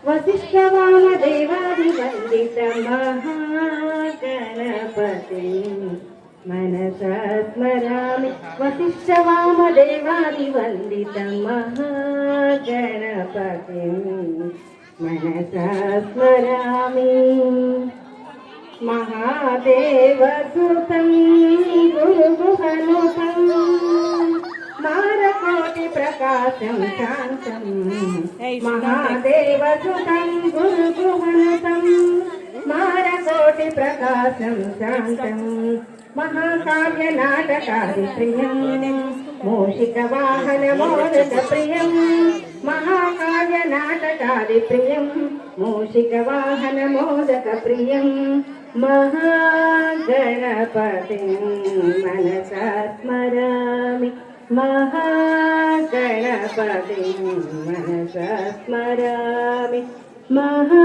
वसिष्ठवामदेवादिवन्दित महागणपतिं मनसा स्मरामि वसिष्ठवामदेवादिवन्दित महागणपतिं मनसा स्मरामि महादेवसुतं गुरुगुहनुतं मारकोटिप्रकाशं शान्तं महादेवसुतं गुरुगुहनुतं मारकोटिप्रकाशं शान्तं महाकाव्यनाटकादिप्रियं मूषिकवाहनमोदकप्रियं महाकाव्यनाटकादिप्रियं मूषिकवाहनमोदकप्रियं महागणपतिं मनसा स्मरामि महागणपतिं मनसा स्मरामि महागणपतिं